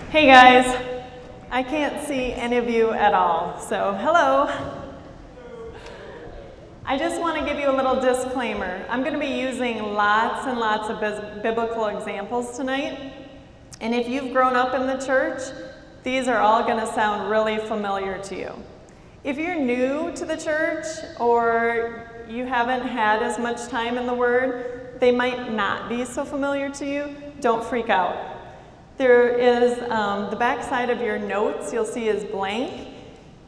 Hey guys, I can't see any of you at all, so hello. I just want to give you a little disclaimer. I'm going to be using lots and lots of biblical examples tonight, and if you've grown up in the church, these are all going to sound really familiar to you. If you're new to the church or you haven't had as much time in the Word, they might not be so familiar to you. Don't freak out. There is the back side of your notes you'll see is blank.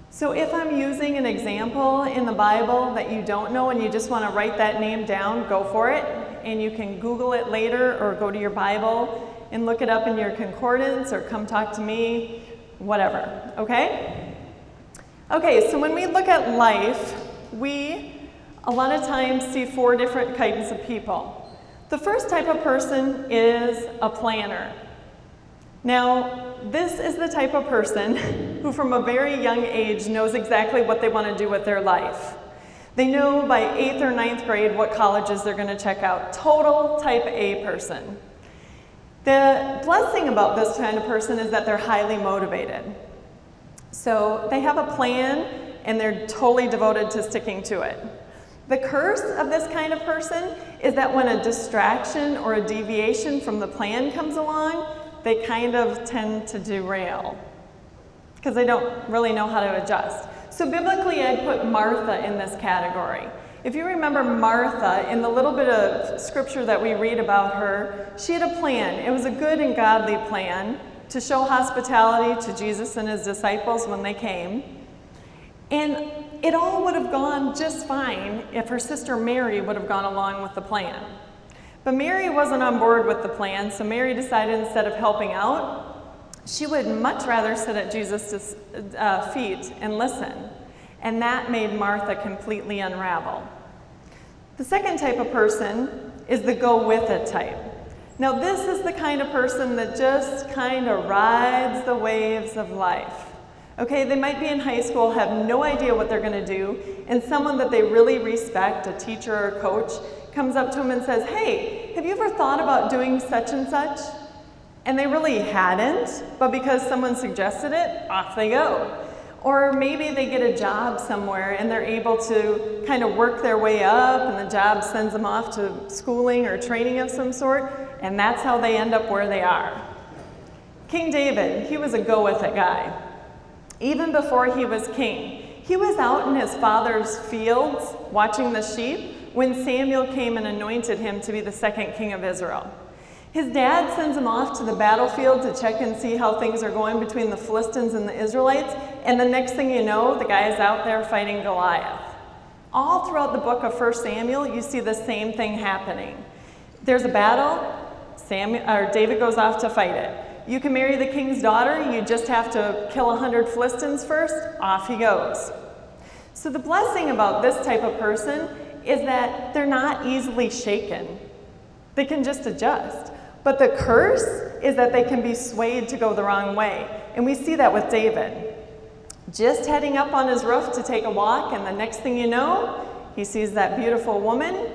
So if I'm using an example in the Bible that you don't know and you just want to write that name down, go for it. And you can Google it later or go to your Bible and look it up in your concordance or come talk to me, whatever, okay? Okay, so when we look at life, we a lot of times see 4 different kinds of people. The first type of person is a planner. Now, this is the type of person who from a very young age knows exactly what they want to do with their life. They know by 8th or 9th grade what colleges they're going to check out. Total type A person. The blessing about this kind of person is that they're highly motivated. So they have a plan and they're totally devoted to sticking to it. The curse of this kind of person is that when a distraction or a deviation from the plan comes along, they kind of tend to derail because they don't really know how to adjust. So biblically, I'd put Martha in this category. If you remember Martha, in the little bit of scripture that we read about her, she had a plan. It was a good and godly plan to show hospitality to Jesus and his disciples when they came. And it all would have gone just fine if her sister Mary would have gone along with the plan. But Mary wasn't on board with the plan, so Mary decided instead of helping out, she would much rather sit at Jesus' feet and listen. And that made Martha completely unravel. The second type of person is the go-with-it type. Now this is the kind of person that just kind of rides the waves of life. Okay, they might be in high school, have no idea what they're going to do, and someone that they really respect, a teacher or a coach, comes up to them and says, hey, have you ever thought about doing such and such? And they really hadn't, but because someone suggested it, off they go. Or maybe they get a job somewhere and they're able to kind of work their way up and the job sends them off to schooling or training of some sort, and that's how they end up where they are. King David, he was a go-with-it guy. Even before he was king, he was out in his father's fields watching the sheep when Samuel came and anointed him to be the second king of Israel. His dad sends him off to the battlefield to check and see how things are going between the Philistines and the Israelites, and the next thing you know, the guy is out there fighting Goliath. All throughout the book of 1 Samuel, you see the same thing happening. There's a battle, David goes off to fight it. You can marry the king's daughter, you just have to kill 100 Philistines first, off he goes. So the blessing about this type of person is that they're not easily shaken. They can just adjust. But the curse is that they can be swayed to go the wrong way. And we see that with David. Just heading up on his roof to take a walk, and the next thing you know, he sees that beautiful woman,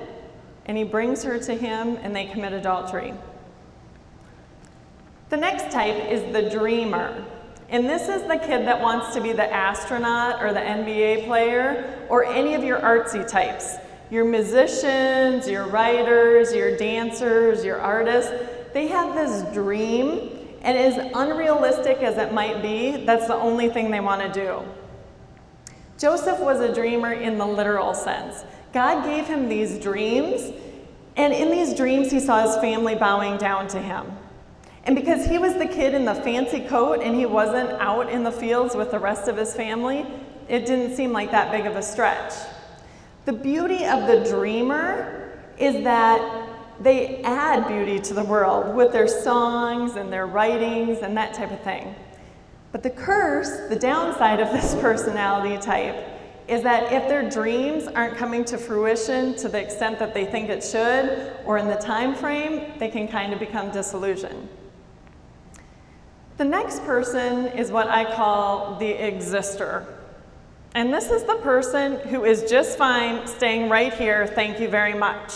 and he brings her to him, and they commit adultery. The next type is the dreamer. And this is the kid that wants to be the astronaut or the NBA player or any of your artsy types. Your musicians, your writers, your dancers, your artists, they have this dream, and as unrealistic as it might be, that's the only thing they want to do. Joseph was a dreamer in the literal sense. God gave him these dreams, and in these dreams he saw his family bowing down to him. And because he was the kid in the fancy coat and he wasn't out in the fields with the rest of his family, it didn't seem like that big of a stretch. The beauty of the dreamer is that they add beauty to the world with their songs and their writings and that type of thing. But the curse, the downside of this personality type, is that if their dreams aren't coming to fruition to the extent that they think it should, or in the time frame, they can kind of become disillusioned. The next person is what I call the exister. And this is the person who is just fine staying right here, thank you very much.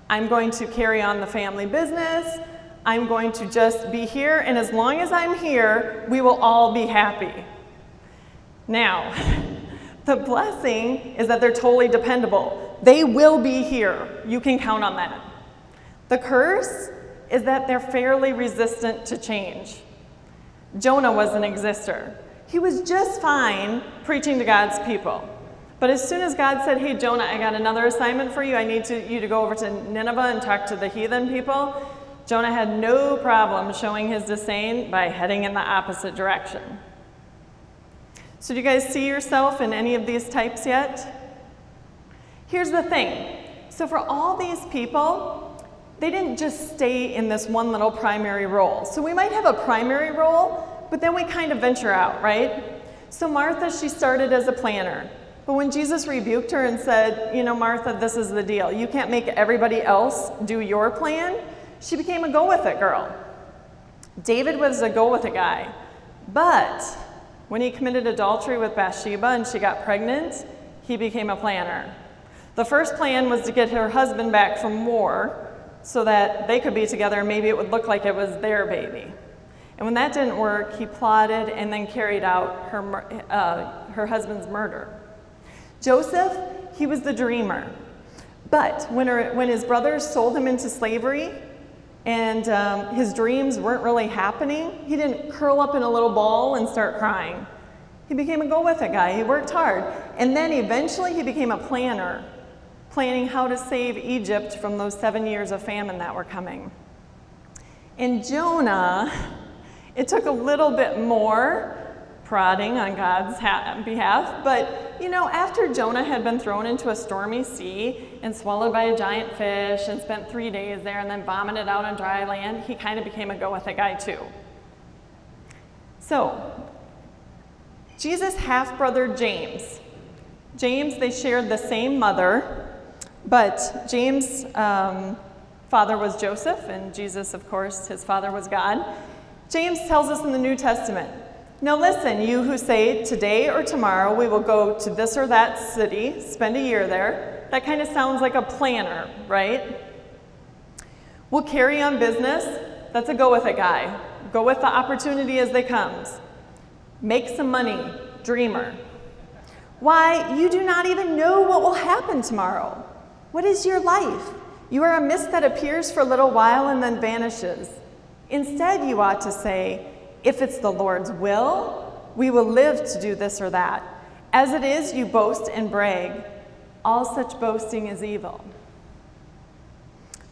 I'm going to carry on the family business. I'm going to just be here, and as long as I'm here, we will all be happy. Now, the blessing is that they're totally dependable. They will be here. You can count on that. The curse is that they're fairly resistant to change. Jonah was an exister. He was just fine preaching to God's people. But as soon as God said, hey, Jonah, I got another assignment for you. I need you to go over to Nineveh and talk to the heathen people. Jonah had no problem showing his disdain by heading in the opposite direction. So do you guys see yourself in any of these types yet? Here's the thing. So for all these people, they didn't just stay in this one little primary role. So we might have a primary role, but then we kind of venture out, right? So Martha, she started as a planner. But when Jesus rebuked her and said, you know, Martha, this is the deal. You can't make everybody else do your plan. She became a go-with-it girl. David was a go-with-it guy. But when he committed adultery with Bathsheba and she got pregnant, he became a planner. The first plan was to get her husband back from war so that they could be together and maybe it would look like it was their baby. And when that didn't work, he plotted and then carried out her husband's murder. Joseph, he was the dreamer. But when his brothers sold him into slavery and his dreams weren't really happening, he didn't curl up in a little ball and start crying. He became a go-with-it guy. He worked hard. And then eventually he became a planner, planning how to save Egypt from those 7 years of famine that were coming. And Jonah, it took a little bit more prodding on God's behalf, but you know, after Jonah had been thrown into a stormy sea and swallowed by a giant fish and spent 3 days there and then vomited out on dry land, he kind of became a go-with-it guy too. So, Jesus' half-brother James, they shared the same mother, but James' father was Joseph, and Jesus, of course, his father was God. James tells us in the New Testament, now listen, you who say today or tomorrow we will go to this or that city, spend a year there. That kind of sounds like a planner, right? We'll carry on business. That's a go-with-it guy. Go with the opportunity as they comes. Make some money, dreamer. Why, you do not even know what will happen tomorrow. What is your life? You are a mist that appears for a little while and then vanishes. Instead, you ought to say, if it's the Lord's will, we will live to do this or that. As it is, you boast and brag. All such boasting is evil.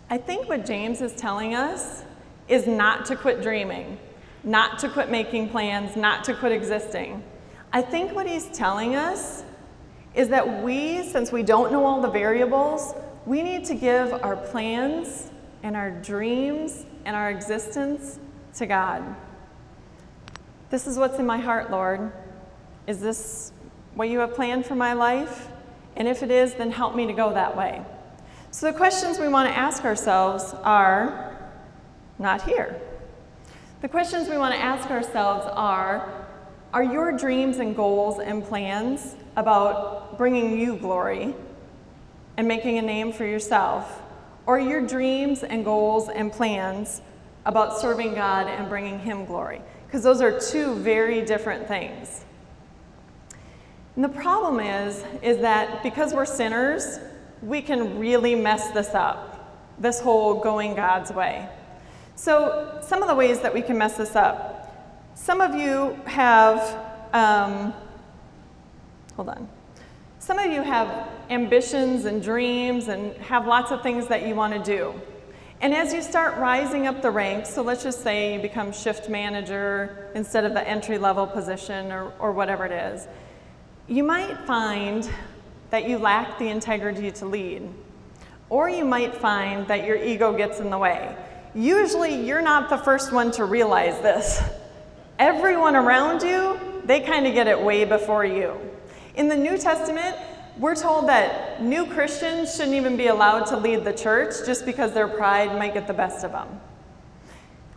I think what James is telling us is not to quit dreaming, not to quit making plans, not to quit existing. I think what he's telling us is that we, since we don't know all the variables, we need to give our plans and our dreams and our existence to God. This is what's in my heart, Lord. Is this what you have planned for my life? And if it is, then help me to go that way. So the questions we want to ask ourselves are not here. The questions we want to ask ourselves are your dreams and goals and plans about bringing you glory and making a name for yourself? Or your dreams and goals and plans about serving God and bringing him glory? Because those are two very different things. And the problem is that because we're sinners, we can really mess this up, this whole going God's way. So some of the ways that we can mess this up. Some of you have, Some of you have ambitions and dreams and have lots of things that you want to do. And as you start rising up the ranks, so let's just say you become shift manager instead of the entry-level position or whatever it is, you might find that you lack the integrity to lead. Or you might find that your ego gets in the way. Usually, you're not the first one to realize this. Everyone around you, they kind of get it way before you. In the New Testament, we're told that new Christians shouldn't even be allowed to lead the church just because their pride might get the best of them.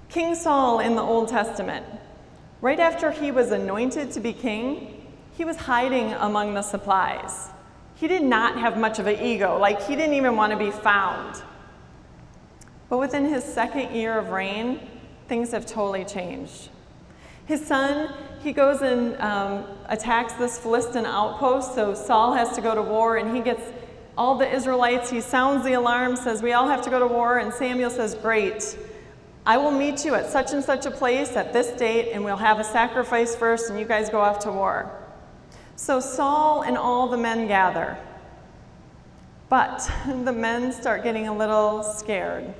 King Saul in the Old Testament, right after he was anointed to be king, he was hiding among the supplies. He did not have much of an ego, like he didn't even want to be found. But within his second year of reign, things have totally changed. His son, he goes and attacks this Philistine outpost, so Saul has to go to war, and he gets all the Israelites, he sounds the alarm, says we all have to go to war, and Samuel says, great, I will meet you at such and such a place at this date, and we'll have a sacrifice first, and you guys go off to war. So Saul and all the men gather, but the men start getting a little scared.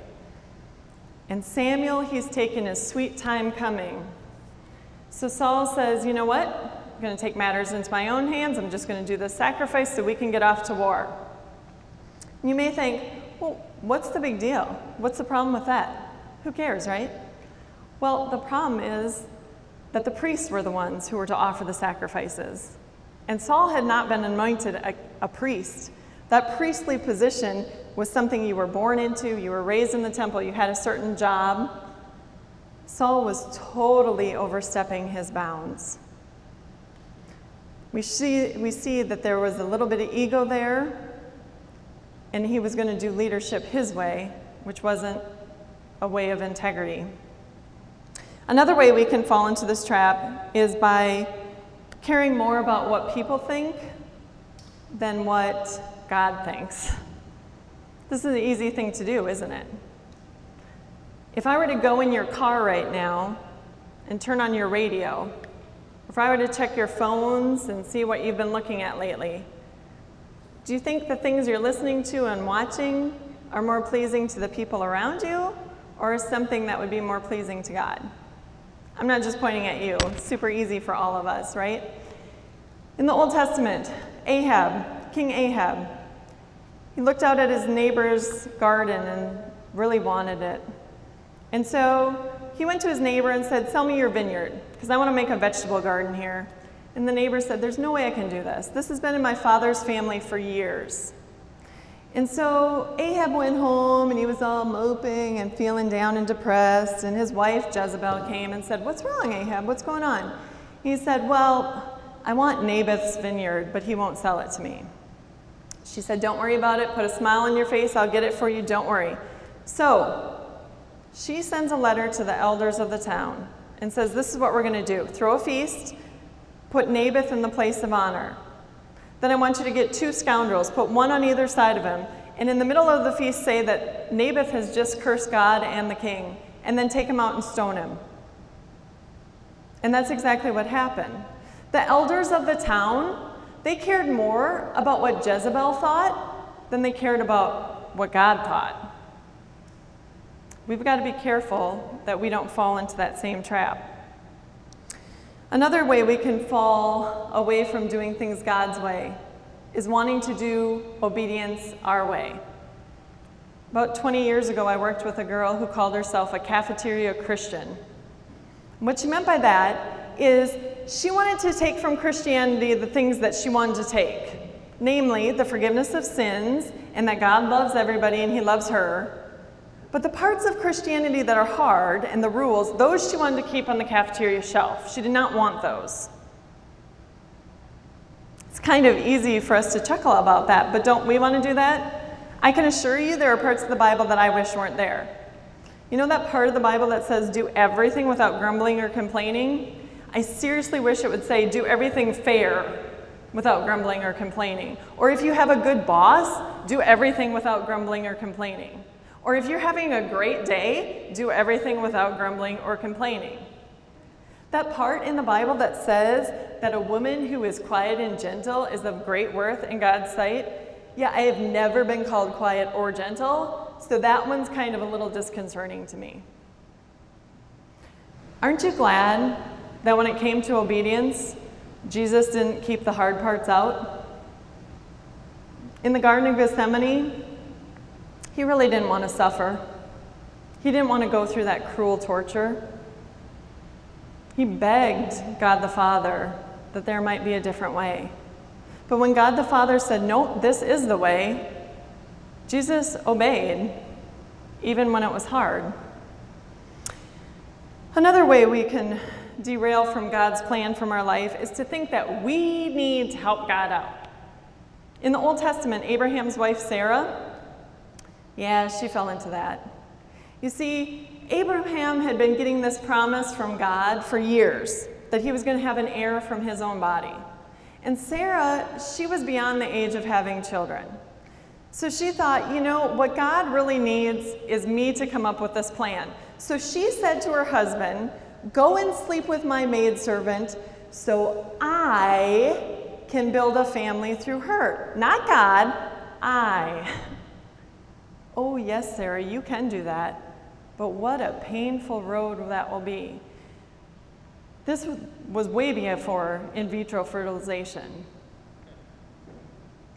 And Samuel, he's taking his sweet time coming. So Saul says, you know what? I'm going to take matters into my own hands. I'm just going to do this sacrifice so we can get off to war. You may think, well, what's the big deal? What's the problem with that? Who cares, right? Well, the problem is that the priests were the ones who were to offer the sacrifices. And Saul had not been anointed a priest. That priestly position was something you were born into, you were raised in the temple, you had a certain job. Saul was totally overstepping his bounds. We see that there was a little bit of ego there, and he was going to do leadership his way, which wasn't a way of integrity. Another way we can fall into this trap is by caring more about what people think than what God thinks. This is an easy thing to do, isn't it? If I were to go in your car right now and turn on your radio, if I were to check your phones and see what you've been looking at lately, do you think the things you're listening to and watching are more pleasing to the people around you, or is something that would be more pleasing to God? I'm not just pointing at you. It's super easy for all of us, right? In the Old Testament, King Ahab, he looked out at his neighbor's garden and really wanted it. And so he went to his neighbor and said, sell me your vineyard, because I want to make a vegetable garden here. And the neighbor said, there's no way I can do this. This has been in my father's family for years. And so Ahab went home, and he was all moping and feeling down and depressed. And his wife, Jezebel, came and said, what's wrong, Ahab? What's going on? He said, well, I want Naboth's vineyard, but he won't sell it to me. She said, don't worry about it. Put a smile on your face. I'll get it for you. Don't worry. So she sends a letter to the elders of the town and says, this is what we're going to do. Throw a feast. Put Naboth in the place of honor. Then I want you to get 2 scoundrels. Put one on either side of him. And in the middle of the feast say that Naboth has just cursed God and the king. And then take him out and stone him. And that's exactly what happened. The elders of the town, they cared more about what Jezebel thought than they cared about what God thought. We've got to be careful that we don't fall into that same trap. Another way we can fall away from doing things God's way is wanting to do obedience our way. About 20 years ago, I worked with a girl who called herself a cafeteria Christian. What she meant by that is she wanted to take from Christianity the things that she wanted to take, namely the forgiveness of sins and that God loves everybody and he loves her. But the parts of Christianity that are hard and the rules, those she wanted to keep on the cafeteria shelf. She did not want those. It's kind of easy for us to chuckle about that, but don't we want to do that? I can assure you there are parts of the Bible that I wish weren't there. You know that part of the Bible that says do everything without grumbling or complaining? I seriously wish it would say do everything fair without grumbling or complaining. Or if you have a good boss, do everything without grumbling or complaining. Or if you're having a great day, do everything without grumbling or complaining. That part in the Bible that says that a woman who is quiet and gentle is of great worth in God's sight, yeah, I have never been called quiet or gentle, so that one's kind of a little disconcerting to me. Aren't you glad that when it came to obedience, Jesus didn't keep the hard parts out? In the Garden of Gethsemane, he really didn't want to suffer. He didn't want to go through that cruel torture. He begged God the Father that there might be a different way. But when God the Father said, no, this is the way, Jesus obeyed, even when it was hard. Another way we can derail from God's plan from our life is to think that we need to help God out. In the Old Testament, Abraham's wife Sarah, yeah, she fell into that. You see, Abraham had been getting this promise from God for years that he was going to have an heir from his own body. And Sarah, she was beyond the age of having children. So she thought, you know, what God really needs is me to come up with this plan. So she said to her husband, go and sleep with my maidservant so I can build a family through her. Not God, I. Oh yes, Sarah, you can do that. But what a painful road that will be. This was way before in vitro fertilization.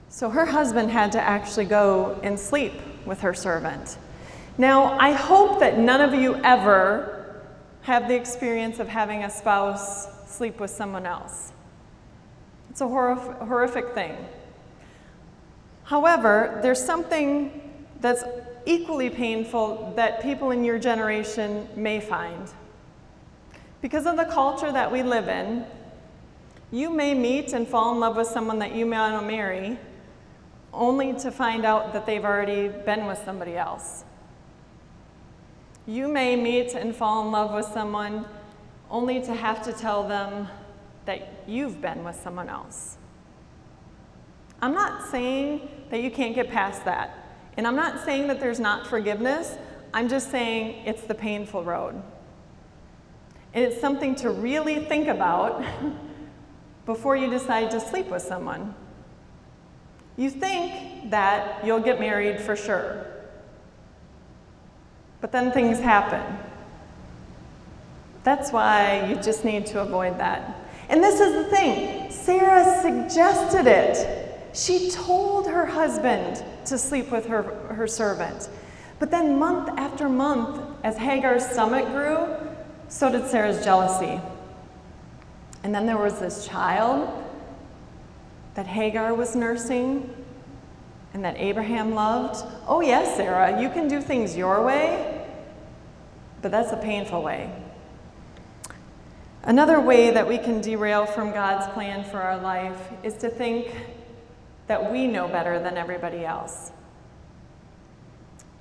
So her husband had to actually go and sleep with her servant. Now, I hope that none of you ever have the experience of having a spouse sleep with someone else. It's a horrific thing. However, there's something that's equally painful that people in your generation may find. Because of the culture that we live in, you may meet and fall in love with someone that you may want to marry, only to find out that they've already been with somebody else. You may meet and fall in love with someone only to have to tell them that you've been with someone else. I'm not saying that you can't get past that. And I'm not saying that there's not forgiveness. I'm just saying it's the painful road. And it's something to really think about before you decide to sleep with someone. You think that you'll get married for sure. But then things happen. That's why you just need to avoid that. And this is the thing. Sarah suggested it. She told her husband to sleep with her servant. But then month after month, as Hagar's stomach grew, so did Sarah's jealousy. And then there was this child that Hagar was nursing and that Abraham loved. Oh yes, Sarah, you can do things your way, but that's a painful way. Another way that we can derail from God's plan for our life is to think that we know better than everybody else.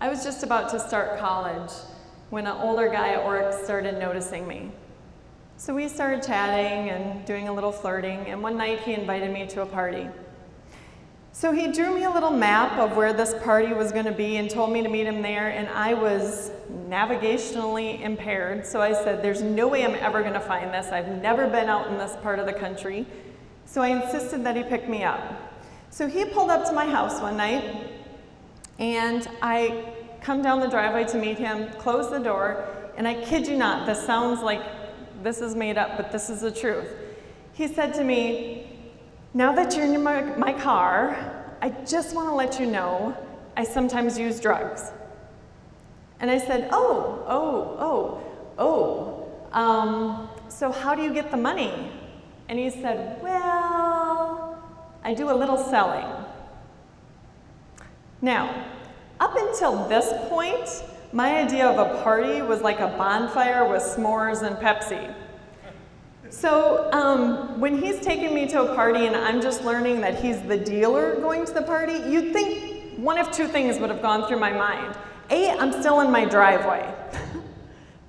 I was just about to start college when an older guy at work started noticing me. So we started chatting and doing a little flirting, and one night he invited me to a party. So he drew me a little map of where this party was going to be and told me to meet him there, and I was navigationally impaired, so I said, there's no way I'm ever going to find this. I've never been out in this part of the country. So I insisted that he pick me up. So he pulled up to my house one night, and I come down the driveway to meet him, close the door, and I kid you not, this sounds like this is made up, but this is the truth. He said to me, now that you're in my car, I just want to let you know I sometimes use drugs. And I said, so how do you get the money? And he said, well, I do a little selling. Now, up until this point, my idea of a party was like a bonfire with s'mores and Pepsi. So when he's taking me to a party and I'm just learning that he's the dealer going to the party, you'd think one of two things would have gone through my mind. A, I'm still in my driveway.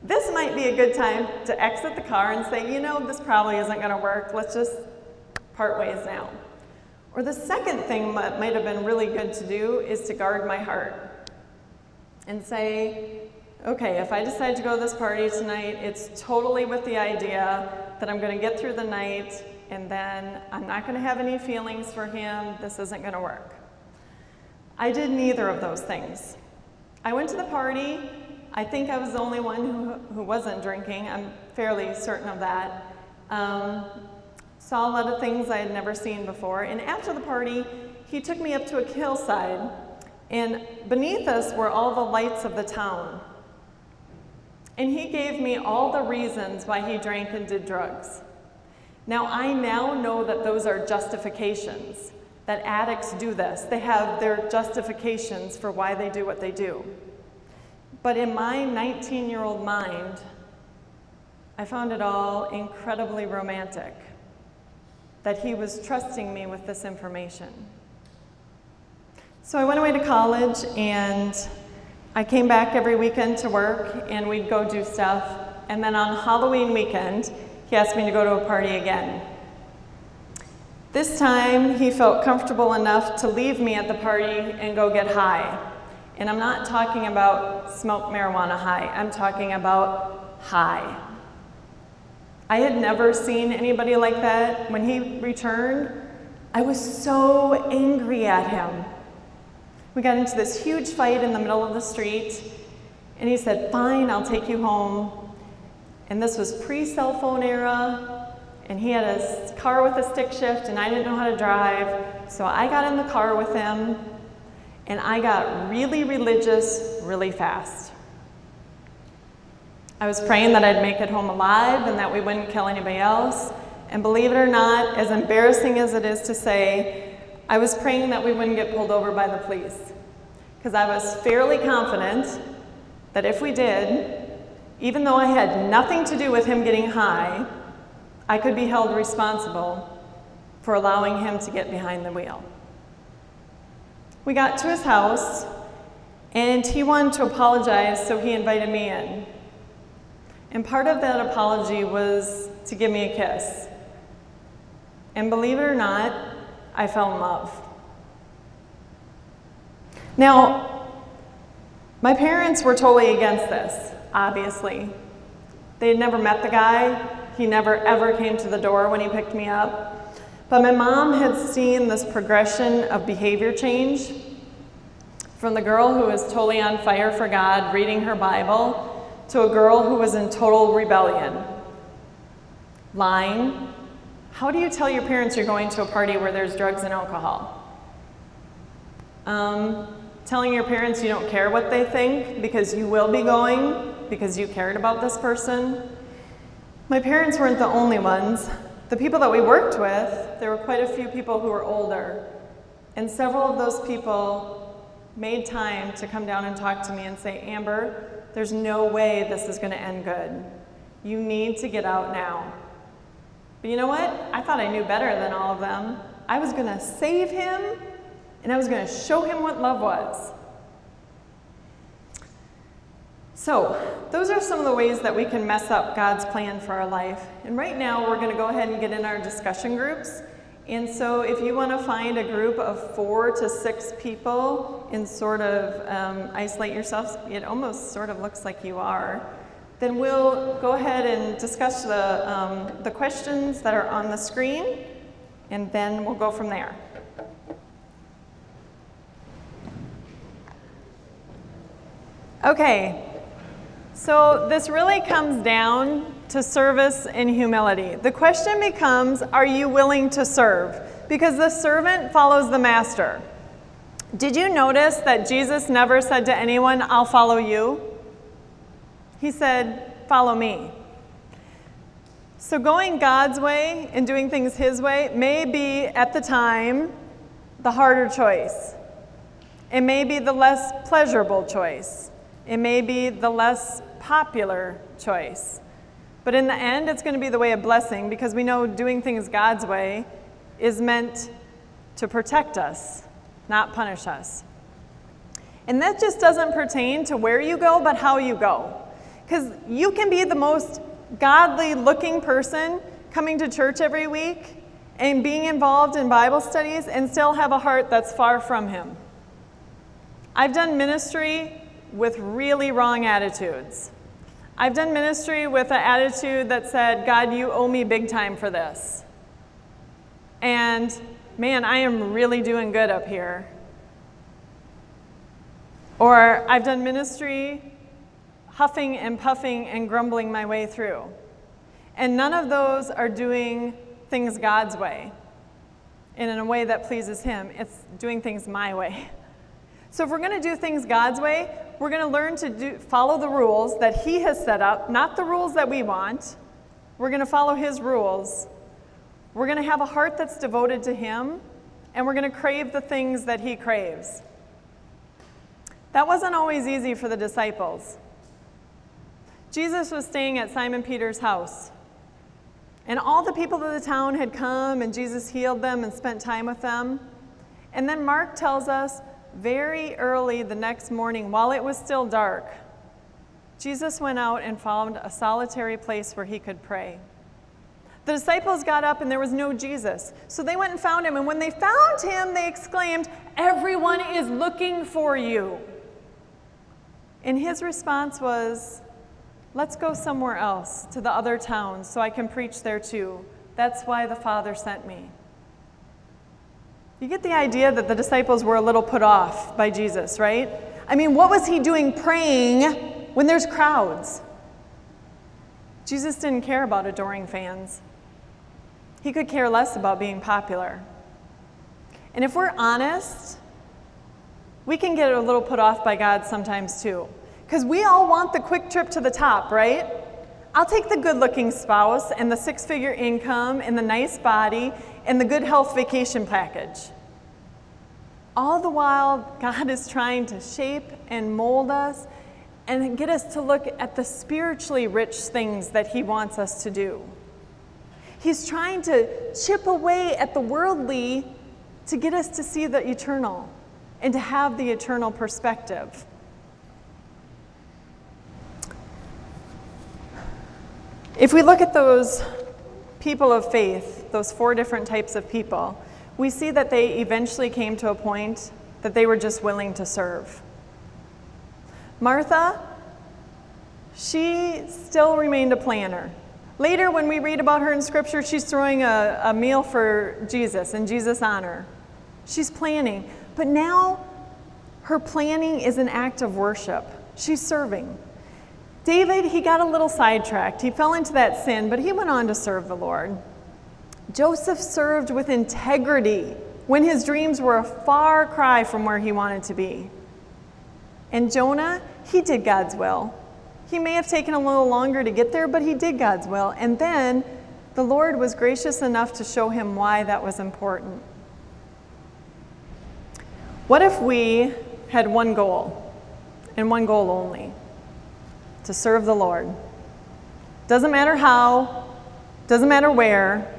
This might be a good time to exit the car and say, you know, this probably isn't going to work. Let's just part ways now. Or the second thing that might have been really good to do is to guard my heart and say, okay, if I decide to go to this party tonight, it's totally with the idea that I'm going to get through the night and then I'm not going to have any feelings for him. This isn't going to work. I did neither of those things. I went to the party. I think I was the only one who wasn't drinking. I'm fairly certain of that. Saw a lot of things I had never seen before. And after the party, he took me up to a hillside. And beneath us were all the lights of the town. And he gave me all the reasons why he drank and did drugs. Now, I now know that those are justifications, that addicts do this. They have their justifications for why they do what they do. But in my 19-year-old mind, I found it all incredibly romantic, that he was trusting me with this information. So I went away to college, and I came back every weekend to work, and we'd go do stuff. And then on Halloween weekend, he asked me to go to a party again. This time, he felt comfortable enough to leave me at the party and go get high. And I'm not talking about smoke marijuana high. I'm talking about high. I had never seen anybody like that. When he returned, I was so angry at him. We got into this huge fight in the middle of the street, and he said, "Fine, I'll take you home." And this was pre-cell phone era, and he had a car with a stick shift, and I didn't know how to drive, so I got in the car with him, and I got really religious really fast. I was praying that I'd make it home alive and that we wouldn't kill anybody else. And believe it or not, as embarrassing as it is to say, I was praying that we wouldn't get pulled over by the police. Because I was fairly confident that if we did, even though I had nothing to do with him getting high, I could be held responsible for allowing him to get behind the wheel. We got to his house, and he wanted to apologize, so he invited me in. And part of that apology was to give me a kiss. And believe it or not, I fell in love. Now, my parents were totally against this, obviously. They had never met the guy. He never ever came to the door when he picked me up. But my mom had seen this progression of behavior change from the girl who was totally on fire for God, reading her Bible, to a girl who was in total rebellion. Lying. How do you tell your parents you're going to a party where there's drugs and alcohol? Telling your parents you don't care what they think because you will be going because you cared about this person. My parents weren't the only ones. The people that we worked with, there were quite a few people who were older, and several of those people made time to come down and talk to me and say, "Amber, there's no way this is going to end good. You need to get out now." But you know what? I thought I knew better than all of them. I was going to save him, and I was going to show him what love was. So, those are some of the ways that we can mess up God's plan for our life. And right now, we're going to go ahead and get in our discussion groups. And so if you want to find a group of 4 to 6 people and sort of isolate yourself, it almost sort of looks like you are, then we'll go ahead and discuss the questions that are on the screen, and then we'll go from there. Okay, so this really comes down to service and humility. The question becomes, are you willing to serve? Because the servant follows the master. Did you notice that Jesus never said to anyone, "I'll follow you"? He said, "Follow me." So going God's way and doing things his way may be, at the time, the harder choice. It may be the less pleasurable choice. It may be the less popular choice. But in the end, it's going to be the way of blessing, because we know doing things God's way is meant to protect us, not punish us. And that just doesn't pertain to where you go, but how you go. Because you can be the most godly looking person coming to church every week and being involved in Bible studies and still have a heart that's far from him. I've done ministry with really wrong attitudes. I've done ministry with an attitude that said, "God, you owe me big time for this." And man, I am really doing good up here. Or I've done ministry huffing and puffing and grumbling my way through. And none of those are doing things God's way and in a way that pleases him. It's doing things my way. So if we're going to do things God's way, we're going to learn to follow the rules that he has set up, not the rules that we want. We're going to follow his rules. We're going to have a heart that's devoted to him, and we're going to crave the things that he craves. That wasn't always easy for the disciples. Jesus was staying at Simon Peter's house, and all the people of the town had come, and Jesus healed them and spent time with them. And then Mark tells us very early the next morning, while it was still dark, Jesus went out and found a solitary place where he could pray. The disciples got up and there was no Jesus. So they went and found him. And when they found him, they exclaimed, "Everyone is looking for you." And his response was, "Let's go somewhere else, to the other towns, so I can preach there too. That's why the Father sent me." You get the idea that the disciples were a little put off by Jesus, right? I mean, what was he doing praying when there's crowds? Jesus didn't care about adoring fans. He could care less about being popular. And if we're honest, we can get a little put off by God sometimes too. Because we all want the quick trip to the top, right? I'll take the good-looking spouse and the six-figure income and the nice body and the good health vacation package. All the while, God is trying to shape and mold us and get us to look at the spiritually rich things that he wants us to do. He's trying to chip away at the worldly to get us to see the eternal and to have the eternal perspective. If we look at those people of faith, those 4 different types of people, we see that they eventually came to a point that they were just willing to serve. Martha, she still remained a planner. Later, when we read about her in Scripture, she's throwing a meal for Jesus in Jesus' honor. She's planning. But now, her planning is an act of worship. She's serving. David, he got a little sidetracked. He fell into that sin, but he went on to serve the Lord. Joseph served with integrity when his dreams were a far cry from where he wanted to be. And Jonah, he did God's will. He may have taken a little longer to get there, but he did God's will. And then the Lord was gracious enough to show him why that was important. What if we had one goal, and one goal only? To serve the Lord. Doesn't matter how, doesn't matter where,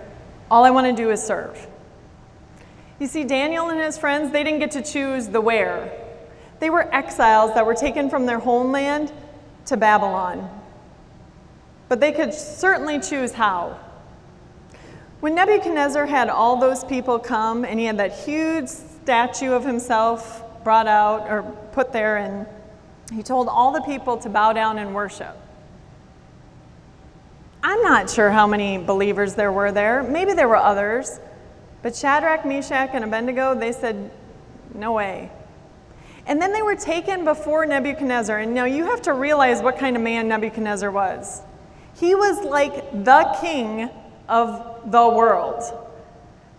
all I want to do is serve. You see, Daniel and his friends, they didn't get to choose the where. They were exiles that were taken from their homeland to Babylon. But they could certainly choose how. When Nebuchadnezzar had all those people come and he had that huge statue of himself brought out or put there, and he told all the people to bow down and worship. I'm not sure how many believers there were there. Maybe there were others. But Shadrach, Meshach, and Abednego, they said, no way. And then they were taken before Nebuchadnezzar. And now you have to realize what kind of man Nebuchadnezzar was. He was like the king of the world.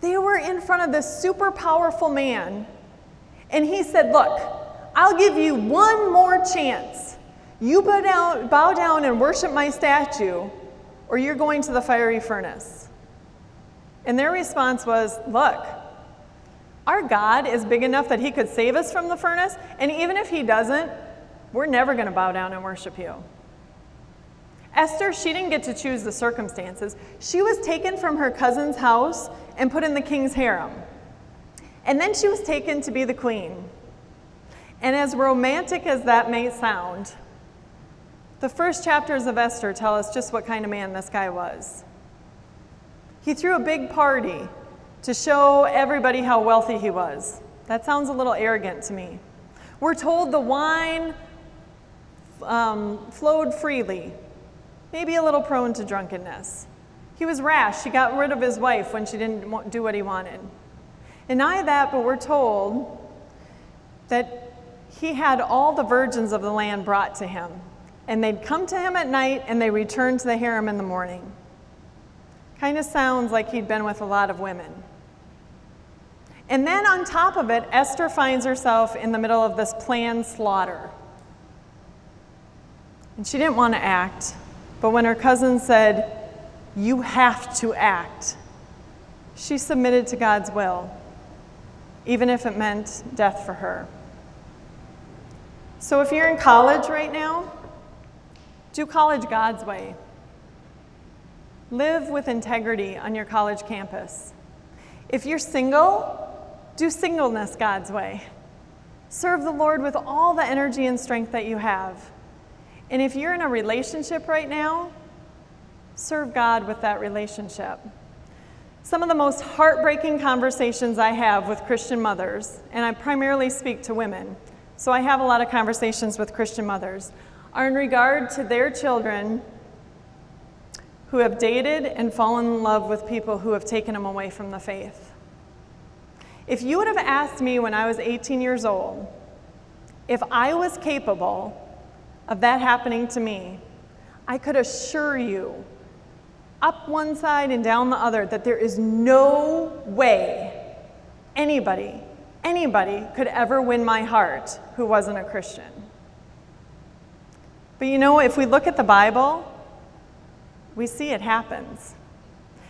They were in front of this super powerful man. And he said, look, I'll give you one more chance. You bow down and worship my statue, or you're going to the fiery furnace. And their response was, look, our God is big enough that he could save us from the furnace, and even if he doesn't, we're never going to bow down and worship you. Esther, she didn't get to choose the circumstances. She was taken from her cousin's house and put in the king's harem. And then she was taken to be the queen. And as romantic as that may sound, the first chapters of Esther tell us just what kind of man this guy was. He threw a big party to show everybody how wealthy he was. That sounds a little arrogant to me. We're told the wine flowed freely, maybe a little prone to drunkenness. He was rash. He got rid of his wife when she didn't do what he wanted. And not that, but we're told that he had all the virgins of the land brought to him. And they'd come to him at night, and they returned to the harem in the morning. Kind of sounds like he'd been with a lot of women. And then on top of it, Esther finds herself in the middle of this planned slaughter. And she didn't want to act, but when her cousin said, you have to act, she submitted to God's will, even if it meant death for her. So if you're in college right now, do college God's way. Live with integrity on your college campus. If you're single, do singleness God's way. Serve the Lord with all the energy and strength that you have. And if you're in a relationship right now, serve God with that relationship. Some of the most heartbreaking conversations I have with Christian mothers, and I primarily speak to women, so I have a lot of conversations with Christian mothers, are in regard to their children who have dated and fallen in love with people who have taken them away from the faith. If you would have asked me when I was 18 years old if I was capable of that happening to me, I could assure you, up one side and down the other, that there is no way anybody could ever win my heart who wasn't a Christian. But you know, if we look at the Bible, we see it happens.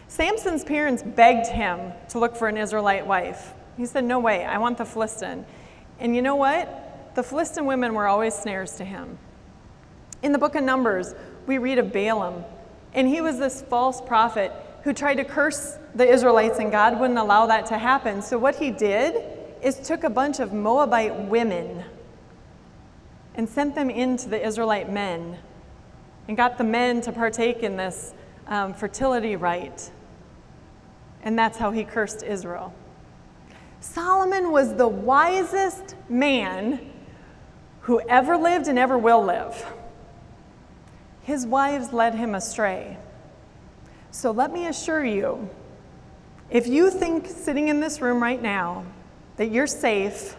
Samson's parents begged him to look for an Israelite wife. He said, no way, I want the Philistine. And you know what? The Philistine women were always snares to him. In the book of Numbers, we read of Balaam, and he was this false prophet who tried to curse the Israelites, and God wouldn't allow that to happen. So what he did is took a bunch of Moabite women and sent them into the Israelite men and got the men to partake in this fertility rite. And that's how he cursed Israel. Solomon was the wisest man who ever lived and ever will live. His wives led him astray. So let me assure you, if you think sitting in this room right now that you're safe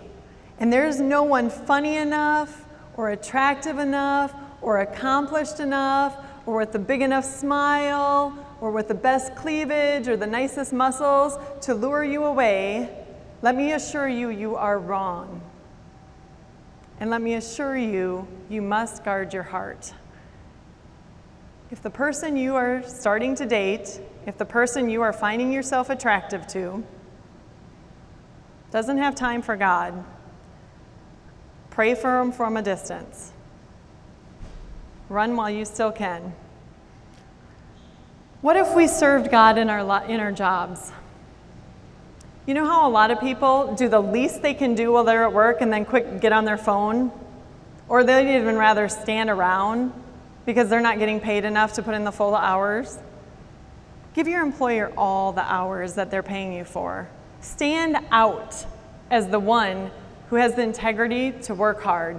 and there's no one funny enough or attractive enough or accomplished enough or with a big enough smile or with the best cleavage or the nicest muscles to lure you away, let me assure you, you are wrong. And let me assure you, you must guard your heart. If the person you are starting to date, if the person you are finding yourself attractive to doesn't have time for God, pray for them from a distance. Run while you still can. What if we served God in our jobs? You know how a lot of people do the least they can do while they're at work and then quick get on their phone? Or they'd even rather stand around because they're not getting paid enough to put in the full hours? Give your employer all the hours that they're paying you for. Stand out as the one who has the integrity to work hard.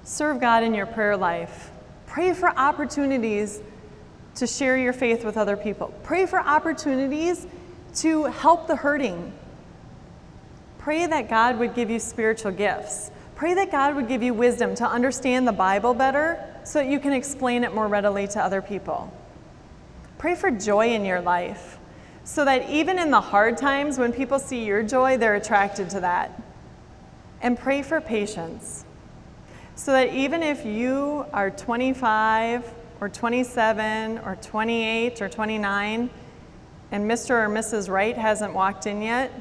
Serve God in your prayer life. Pray for opportunities to share your faith with other people. Pray for opportunities to help the hurting. Pray that God would give you spiritual gifts. Pray that God would give you wisdom to understand the Bible better so that you can explain it more readily to other people. Pray for joy in your life so that even in the hard times when people see your joy, they're attracted to that. And pray for patience so that even if you are 25 or 27 or 28 or 29 and Mr. or Mrs. Right hasn't walked in yet,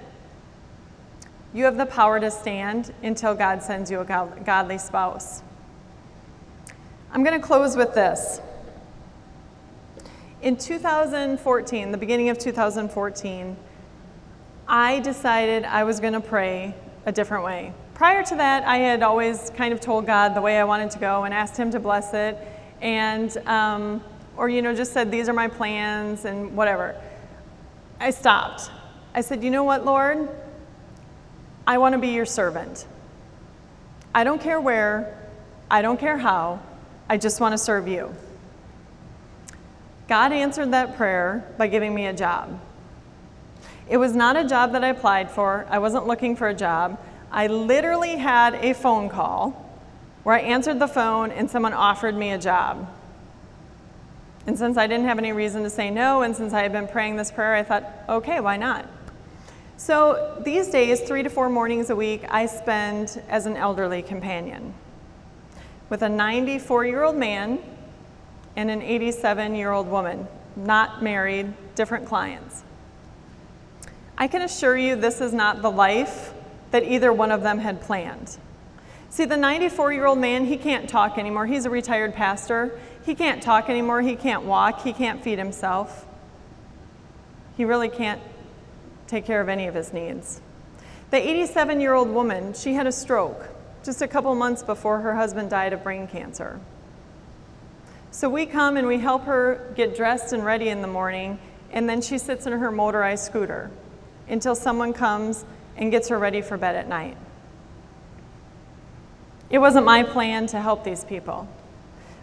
you have the power to stand until God sends you a godly spouse. I'm going to close with this. In 2014, the beginning of 2014, I decided I was going to pray a different way. Prior to that, I had always kind of told God the way I wanted to go and asked him to bless it, and or just said these are my plans and whatever. I stopped. I said, you know what, Lord? I want to be your servant. I don't care where, I don't care how, I just want to serve you. God answered that prayer by giving me a job. It was not a job that I applied for. I wasn't looking for a job. I literally had a phone call where I answered the phone and someone offered me a job. And since I didn't have any reason to say no, and since I had been praying this prayer, I thought, okay, why not? So these days, 3 to 4 mornings a week, I spend as an elderly companion with a 94-year-old man and an 87-year-old woman, not married, different clients. I can assure you this is not the life that either one of them had planned. See, the 94-year-old man, he can't talk anymore. He's a retired pastor. He can't talk anymore. He can't walk. He can't feed himself. He really can't take care of any of his needs. The 87-year-old woman, she had a stroke just a couple months before her husband died of brain cancer. So we come and we help her get dressed and ready in the morning, and then she sits in her motorized scooter until someone comes and gets her ready for bed at night. It wasn't my plan to help these people,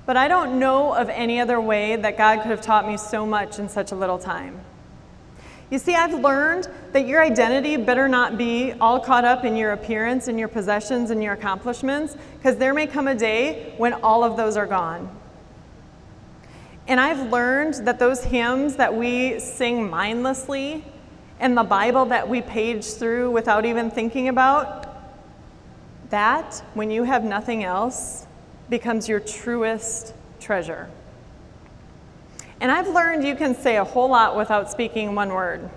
but I don't know of any other way that God could have taught me so much in such a little time. You see, I've learned that your identity better not be all caught up in your appearance and your possessions and your accomplishments, because there may come a day when all of those are gone. And I've learned that those hymns that we sing mindlessly and the Bible that we page through without even thinking about, that, when you have nothing else, becomes your truest treasure. And I've learned you can say a whole lot without speaking one word.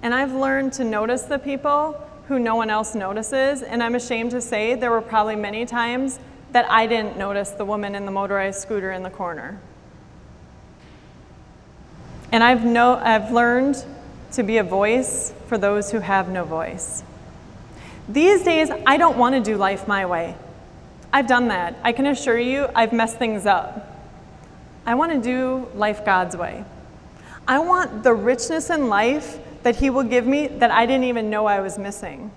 And I've learned to notice the people who no one else notices, and I'm ashamed to say there were probably many times that I didn't notice the woman in the motorized scooter in the corner. And I've learned to be a voice for those who have no voice. These days, I don't want to do life my way. I've done that. I can assure you, I've messed things up. I want to do life God's way. I want the richness in life that He will give me that I didn't even know I was missing.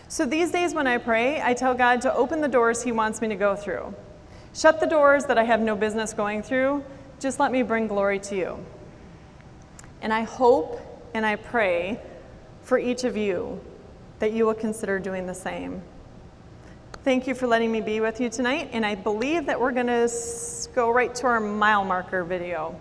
So these days when I pray, I tell God to open the doors He wants me to go through. Shut the doors that I have no business going through. Just let me bring glory to You. And I hope and I pray for each of you that you will consider doing the same. Thank you for letting me be with you tonight, and I believe that we're going to go right to our mile marker video.